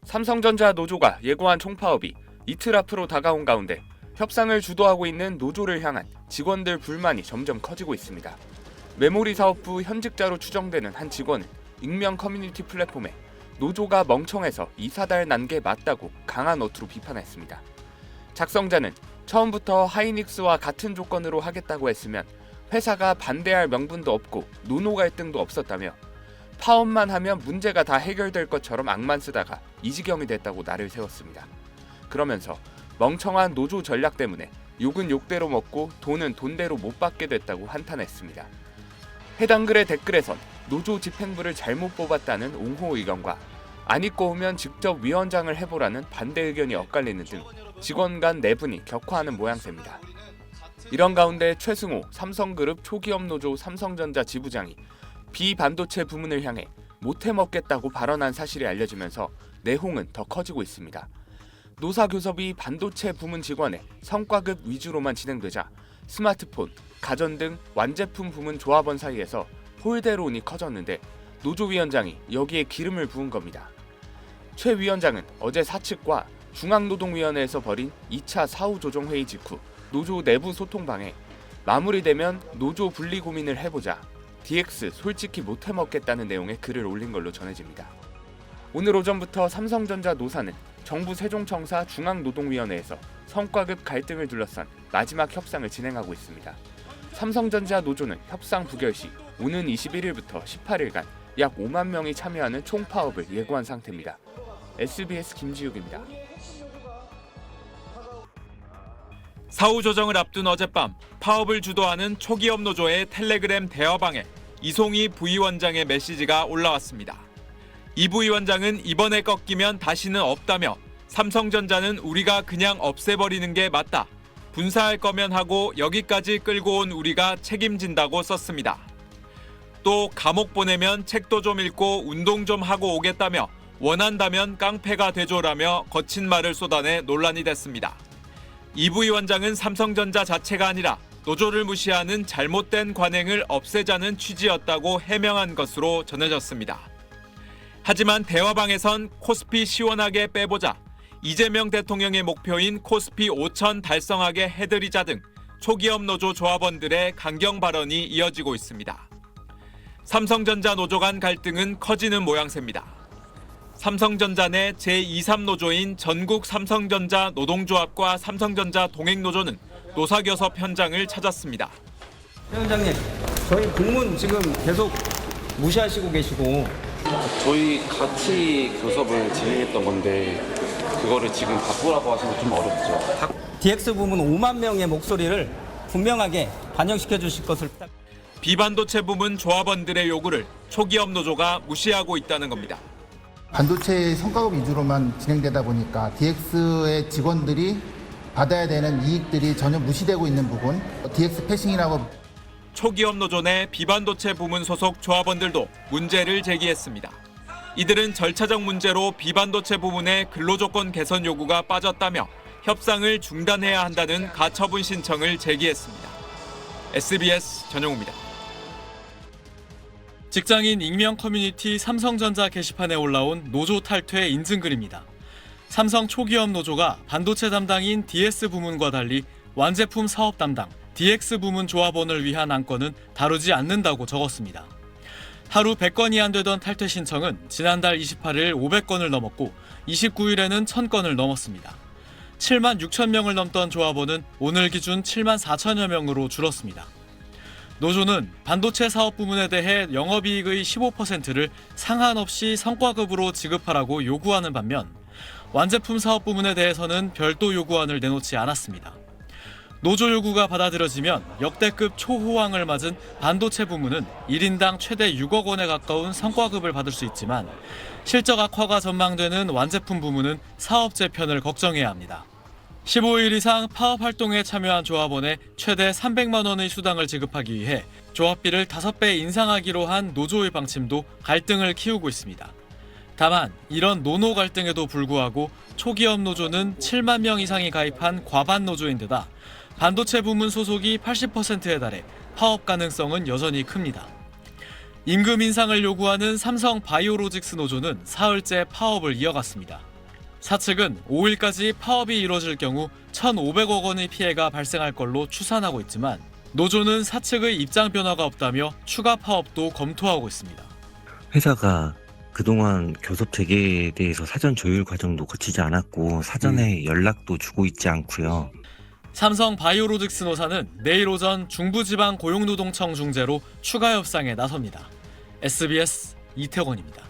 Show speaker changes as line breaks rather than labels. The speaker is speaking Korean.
삼성전자 노조가 예고한 총파업이 이틀 앞으로 다가온 가운데 협상을 주도하고 있는 노조를 향한 직원들 불만이 점점 커지고 있습니다. 메모리 사업부 현직자로 추정되는 한 직원은 익명 커뮤니티 플랫폼에 노조가 멍청해서 이사달 난 게 맞다고 강한 어투로 비판했습니다. 작성자는 처음부터 하이닉스와 같은 조건으로 하겠다고 했으면 회사가 반대할 명분도 없고 노노 갈등도 없었다며 파업만 하면 문제가 다 해결될 것처럼 악만 쓰다가 이 지경이 됐다고 날을 세웠습니다. 그러면서 멍청한 노조 전략 때문에 욕은 욕대로 먹고 돈은 돈대로 못 받게 됐다고 한탄했습니다. 해당 글의 댓글에선 노조 집행부를 잘못 뽑았다는 옹호 의견과 안 입고 오면 직접 위원장을 해보라는 반대 의견이 엇갈리는 등 직원 간 내분이 격화하는 모양새입니다. 이런 가운데 최승호 삼성그룹 초기업 노조 삼성전자 지부장이 비반도체 부문을 향해 못해먹겠다고 발언한 사실이 알려지면서 내홍은 더 커지고 있습니다. 노사교섭이 반도체 부문 직원의 성과급 위주로만 진행되자 스마트폰, 가전 등 완제품 부문 조합원 사이에서 홀대론이 커졌는데 노조위원장이 여기에 기름을 부은 겁니다. 최 위원장은 어제 사측과 중앙노동위원회에서 벌인 2차 사후조정회의 직후 노조 내부 소통방에 마무리되면 노조 분리 고민을 해보자, DX 솔직히 못해먹겠다는 내용의 글을 올린 걸로 전해집니다. 오늘 오전부터 삼성전자 노사는 정부 세종청사 중앙노동위원회에서 성과급 갈등을 둘러싼 마지막 협상을 진행하고 있습니다. 삼성전자 노조는 협상 부결 시 오는 21일부터 18일간 약 5만 명이 참여하는 총파업을 예고한 상태입니다. SBS 김지욱입니다.
사후 조정을 앞둔 어젯밤 파업을 주도하는 초기업 노조의 텔레그램 대화방에 이송희 부위원장의 메시지가 올라왔습니다. 이 부위원장은 이번에 꺾이면 다시는 없다며 삼성전자는 우리가 그냥 없애버리는 게 맞다. 분사할 거면 하고 여기까지 끌고 온 우리가 책임진다고 썼습니다. 또 감옥 보내면 책도 좀 읽고 운동 좀 하고 오겠다며 원한다면 깡패가 되줘라며 거친 말을 쏟아내 논란이 됐습니다. 이 부위원장은 삼성전자 자체가 아니라 노조를 무시하는 잘못된 관행을 없애자는 취지였다고 해명한 것으로 전해졌습니다. 하지만 대화방에선 코스피 시원하게 빼보자, 이재명 대통령의 목표인 코스피 5천 달성하게 해드리자 등 초기업 노조 조합원들의 강경 발언이 이어지고 있습니다. 삼성전자 노조 간 갈등은 커지는 모양새입니다. 삼성전자 내 제23노조인 전국 삼성전자 노동조합과 삼성전자 동행노조는 노사교섭 현장을 찾았습니다.
최 원장님, 저희 공문 지금 계속 무시하시고 계시고
저희 같이 교섭을 진행했던 건데 그거를 지금 바꾸라고 하시면 좀 어렵죠.
DX 부문 5만 명의 목소리를 분명하게 반영시켜 주실 것을 부탁드립니다.
비반도체 부문 조합원들의 요구를 초기업 노조가 무시하고 있다는 겁니다.
반도체 성과급 위주로만 진행되다 보니까 DX의 직원들이 받아야 되는 이익들이 전혀 무시되고 있는 부분, DX 패싱이라고.
초기업 노조 내 비반도체 부문 소속 조합원들도 문제를 제기했습니다. 이들은 절차적 문제로 비반도체 부문의 근로조건 개선 요구가 빠졌다며 협상을 중단해야 한다는 가처분 신청을 제기했습니다. SBS 전용우입니다.
직장인 익명 커뮤니티 삼성전자 게시판에 올라온 노조 탈퇴 인증글입니다. 삼성 초기업 노조가 반도체 담당인 DS 부문과 달리 완제품 사업 담당 DX 부문 조합원을 위한 안건은 다루지 않는다고 적었습니다. 하루 100건이 안 되던 탈퇴 신청은 지난달 28일 500건을 넘었고 29일에는 1000건을 넘었습니다. 7만 6천 명을 넘던 조합원은 오늘 기준 7만 4천여 명으로 줄었습니다. 노조는 반도체 사업 부문에 대해 영업이익의 15%를 상한없이 성과급으로 지급하라고 요구하는 반면 완제품 사업 부문에 대해서는 별도 요구안을 내놓지 않았습니다. 노조 요구가 받아들여지면 역대급 초호황을 맞은 반도체 부문은 1인당 최대 6억 원에 가까운 성과급을 받을 수 있지만 실적 악화가 전망되는 완제품 부문은 사업 재편을 걱정해야 합니다. 15일 이상 파업 활동에 참여한 조합원에 최대 300만 원의 수당을 지급하기 위해 조합비를 5배 인상하기로 한 노조의 방침도 갈등을 키우고 있습니다. 다만 이런 노노 갈등에도 불구하고 초기업 노조는 7만 명 이상이 가입한 과반 노조인데다 반도체 부문 소속이 80%에 달해 파업 가능성은 여전히 큽니다. 임금 인상을 요구하는 삼성 바이오로직스 노조는 사흘째 파업을 이어갔습니다. 사측은 5일까지 파업이 이뤄질 경우 1,500억 원의 피해가 발생할 걸로 추산하고 있지만 노조는 사측의 입장 변화가 없다며 추가 파업도 검토하고 있습니다.
회사가 그동안 교섭 재개에 대해서 사전 조율 과정도 거치지 않았고 사전에 연락도 주고 있지 않고요.
삼성 바이오로직스 노사는 내일 오전 중부지방 고용노동청 중재로 추가 협상에 나섭니다. SBS 이태원입니다.